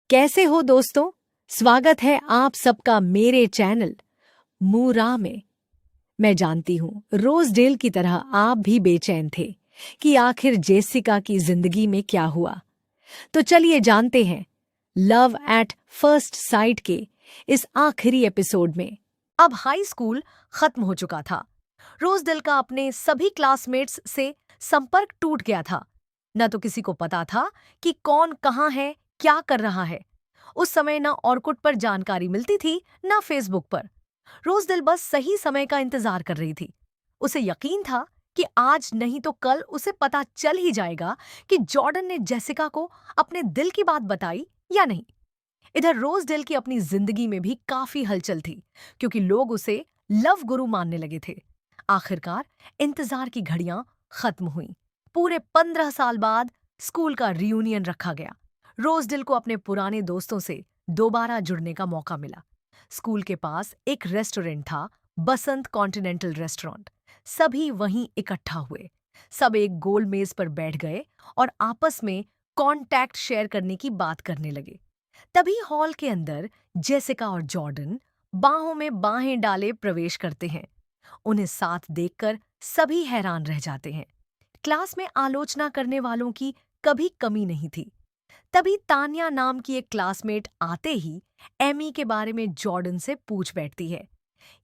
कैसे हो दोस्तों। स्वागत है आप सबका मेरे चैनल मूरा में। मैं जानती हूँ रोजडेल की तरह आप भी बेचैन थे कि आखिर जेसिका की जिंदगी में क्या हुआ। तो चलिए जानते हैं लव एट फर्स्ट साइट के इस आखिरी एपिसोड में। अब हाई स्कूल खत्म हो चुका था। रोजडेल का अपने सभी क्लासमेट्स से संपर्क टूट गया था। न तो किसी को पता था कि कौन कहाँ है, क्या कर रहा है। उस समय ना ऑर्कुट पर जानकारी मिलती थी ना फेसबुक पर। रोजदिल बस सही समय का इंतजार कर रही थी। उसे यकीन था कि आज नहीं तो कल उसे पता चल ही जाएगा कि जॉर्डन ने जेसिका को अपने दिल की बात बताई या नहीं। इधर रोजडेल की अपनी जिंदगी में भी काफी हलचल थी, क्योंकि लोग उसे लव गुरु मानने लगे थे। आखिरकार इंतजार की घड़ियां खत्म हुईं। पूरे 15 साल बाद स्कूल का रियूनियन रखा गया। रोजडेल को अपने पुराने दोस्तों से दोबारा जुड़ने का मौका मिला। स्कूल के पास एक रेस्टोरेंट था, बसंत कॉन्टिनेंटल रेस्टोरेंट। सभी वहीं इकट्ठा हुए। सब एक गोल मेज पर बैठ गए और आपस में कॉन्टैक्ट शेयर करने की बात करने लगे। तभी हॉल के अंदर जेसिका और जॉर्डन बाहों में बाहें डाले प्रवेश करते हैं। उन्हें साथ देखकर सभी हैरान रह जाते हैं। क्लास में आलोचना करने वालों की कभी कमी नहीं थी। तभी तान्या नाम की एक क्लासमेट आते ही एमी के बारे में जॉर्डन से पूछ बैठती है।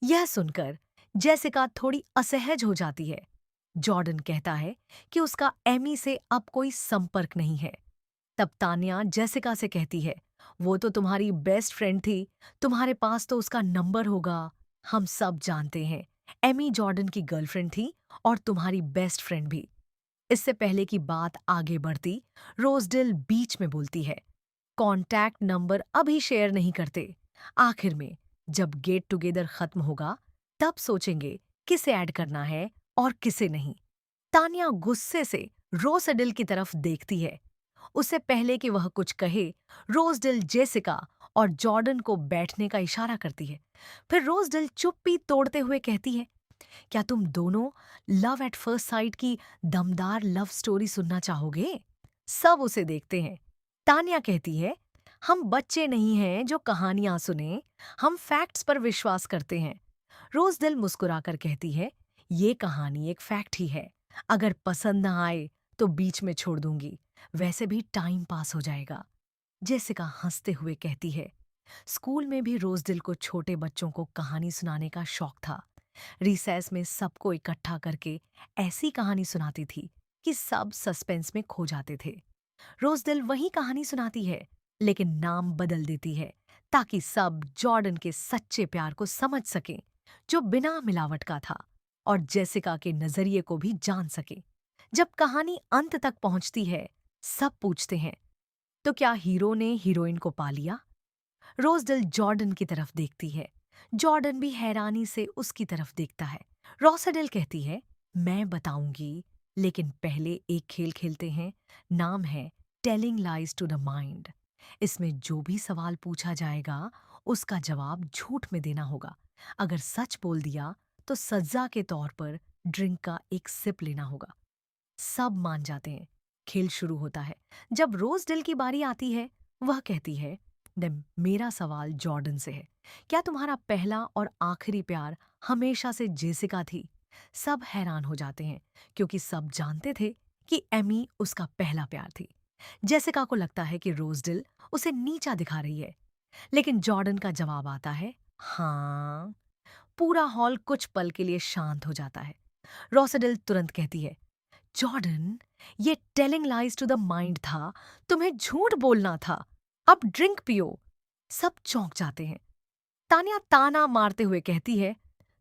यह सुनकर जेसिका थोड़ी असहज हो जाती है। जॉर्डन कहता है कि उसका एमी से अब कोई संपर्क नहीं है। तब तान्या जेसिका से कहती है, वो तो तुम्हारी बेस्ट फ्रेंड थी, तुम्हारे पास तो उसका नंबर होगा। हम सब जानते हैं एमी जॉर्डन की गर्लफ्रेंड थी और तुम्हारी बेस्ट फ्रेंड भी। इससे पहले कि बात आगे बढ़ती, रोजडेल बीच में बोलती है, कॉन्टैक्ट नंबर अभी शेयर नहीं करते। आखिर में जब गेट टुगेदर खत्म होगा तब सोचेंगे किसे ऐड करना है और किसे नहीं। तान्या गुस्से से रोजडेल की तरफ देखती है। उससे पहले कि वह कुछ कहे, रोजडेल जेसिका और जॉर्डन को बैठने का इशारा करती है। फिर रोजडेल चुप्पी तोड़ते हुए कहती है, क्या तुम दोनों लव एट फर्स्ट साइट की दमदार लव स्टोरी सुनना चाहोगे? सब उसे देखते हैं। तान्या कहती है, हम बच्चे नहीं हैं जो कहानियां सुने, हम फैक्ट्स पर विश्वास करते हैं। रोजदिल मुस्कुराकर कहती है, ये कहानी एक फैक्ट ही है। अगर पसंद न आए तो बीच में छोड़ दूंगी, वैसे भी टाइम पास हो जाएगा। जेसिका हंसते हुए कहती है, स्कूल में भी रोजदिल को छोटे बच्चों को कहानी सुनाने का शौक था। रिसेस में सबको इकट्ठा करके ऐसी कहानी सुनाती थी कि सब सस्पेंस में खो जाते थे। रोजदिल वही कहानी सुनाती है, लेकिन नाम बदल देती है ताकि सब जॉर्डन के सच्चे प्यार को समझ सकें, जो बिना मिलावट का था, और जेसिका के नजरिए को भी जान सके। जब कहानी अंत तक पहुंचती है, सब पूछते हैं, तो क्या हीरो ने हीरोइन को पा लिया? रोजडेल जॉर्डन की तरफ देखती है। जॉर्डन भी हैरानी से उसकी तरफ देखता है। रोसेडेल कहती है, मैं बताऊंगी, लेकिन पहले एक खेल खेलते हैं। नाम है telling lies to the mind. इसमें जो भी सवाल पूछा जाएगा उसका जवाब झूठ में देना होगा। अगर सच बोल दिया तो सजा के तौर पर ड्रिंक का एक सिप लेना होगा। सब मान जाते हैं। खेल शुरू होता है। जब रोजडेल की बारी आती है, वह कहती है, मेरा सवाल जॉर्डन से है, क्या तुम्हारा पहला और आखिरी प्यार हमेशा से जेसिका थी? सब हैरान हो जाते हैं, क्योंकि सब जानते थे कि एमी उसका पहला प्यार थी। जेसिका को लगता है कि रोजडेल उसे नीचा दिखा रही है, लेकिन जॉर्डन का जवाब आता है, हाँ। पूरा हॉल कुछ पल के लिए शांत हो जाता है। रोसेडेल तुरंत कहती है, जॉर्डन, ये telling lies to the mind था, तुम्हें झूठ बोलना था। अब ड्रिंक पियो। सब चौंक जाते हैं। तान्या ताना मारते हुए कहती है,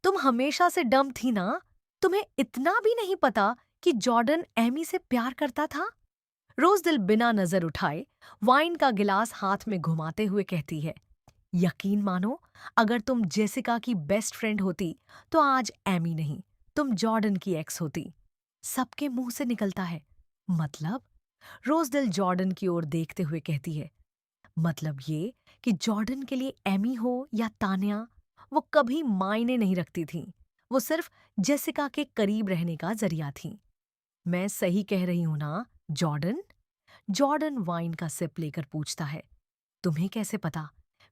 तुम हमेशा से डम थी ना? तुम्हें इतना भी नहीं पता कि जॉर्डन एमी से प्यार करता था? रोजदिल बिना नजर उठाए वाइन का गिलास हाथ में घुमाते हुए कहती है, यकीन मानो, अगर तुम जेसिका की बेस्ट फ्रेंड होती तो आज एमी नहीं, तुम जॉर्डन की एक्स होती। सबके मुंह से निकलता है, मतलब? रोजदिल जॉर्डन की ओर देखते हुए कहती है, मतलब ये कि जॉर्डन के लिए एमी हो या तान्या, वो कभी मायने नहीं रखती थीं। वो सिर्फ जेसिका के करीब रहने का जरिया थीं। मैं सही कह रही हूं ना, जॉर्डन? जॉर्डन वाइन का सिप लेकर पूछता है, तुम्हें कैसे पता?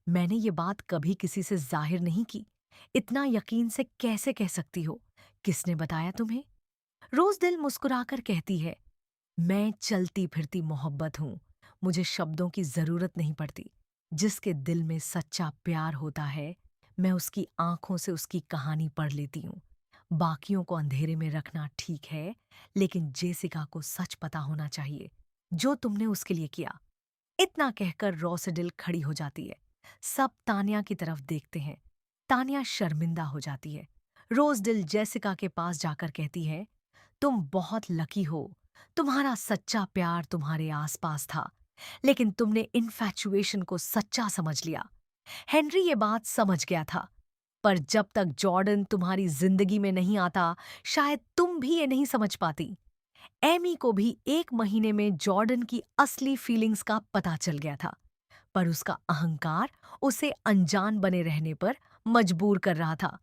मैंने ये बात कभी किसी से जाहिर नहीं की। इतना यकीन से कैसे कह सकती हो? किसने बताया तुम्हें? रोज़दिल मुस्कुराकर कहती है, मैं चलती फिरती मोहब्बत हूँ। मुझे शब्दों की जरूरत नहीं पड़ती। जिसके दिल में सच्चा प्यार होता है, मैं उसकी आंखों से उसकी कहानी पढ़ लेती हूँ। बाकियों को अंधेरे में रखना ठीक है, लेकिन जेसिका को सच पता होना चाहिए, जो तुमने उसके लिए किया। इतना कहकर रोसेडिल खड़ी हो जाती है। सब तान्या की तरफ देखते हैं। तान्या शर्मिंदा हो जाती है। रोज़दिल जेसिका के पास जाकर कहती है, तुम बहुत लकी हो। तुम्हारा सच्चा प्यार तुम्हारे आसपास था, लेकिन तुमने इन्फैचुएशन को सच्चा समझ लिया। हेनरी ये बात समझ गया था, पर जब तक जॉर्डन तुम्हारी जिंदगी में नहीं आता, शायद तुम भी ये नहीं समझ पाती। एमी को भी 1 महीने में जॉर्डन की असली फीलिंग्स का पता चल गया था, पर उसका अहंकार उसे अनजान बने रहने पर मजबूर कर रहा था।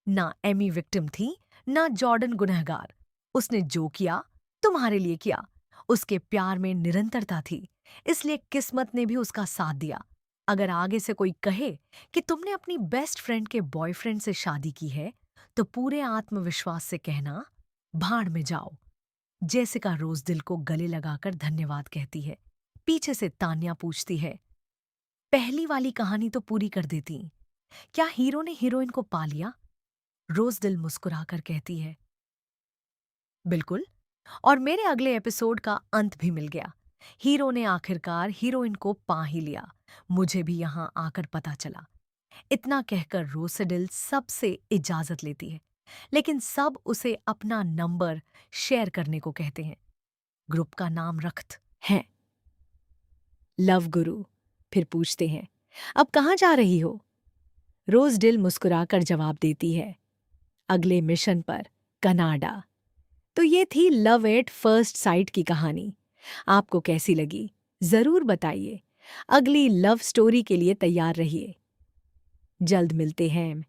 ना एमी विक्टिम थी, ना जॉर्डन गुनहगार। उसने जो किया, तुम्हारे लिए किया। उसके प्यार में निरंतरता थी, इसलिए किस्मत ने भी उसका साथ दिया। अगर आगे से कोई कहे कि तुमने अपनी बेस्ट फ्रेंड के बॉयफ्रेंड से शादी की है, तो पूरे आत्मविश्वास से कहना, भाड़ में जाओ। जेसिका रोज़दिल को गले लगाकर धन्यवाद कहती है। पीछे से तान्या पूछती है, पहली वाली कहानी तो पूरी कर देती। क्या हीरो ने हीरोइन को पा लिया? रोज़दिल मुस्कुराकर कहती है, बिल्कुल। और मेरे अगले एपिसोड का अंत भी मिल गया। हीरो ने आखिरकार हीरोइन को पा ही लिया। मुझे भी यहां आकर पता चला। इतना कहकर रोसेडिल सबसे इजाजत लेती है, लेकिन सब उसे अपना नंबर शेयर करने को कहते हैं। ग्रुप का नाम रखत है लव गुरु। फिर पूछते हैं, अब कहाँ जा रही हो? रोज़डिल मुस्कुराकर जवाब देती है, अगले मिशन पर, कनाडा। तो ये थी लव एट फर्स्ट साइट की कहानी। आपको कैसी लगी? जरूर बताइए। अगली लव स्टोरी के लिए तैयार रहिए। जल्द मिलते हैं।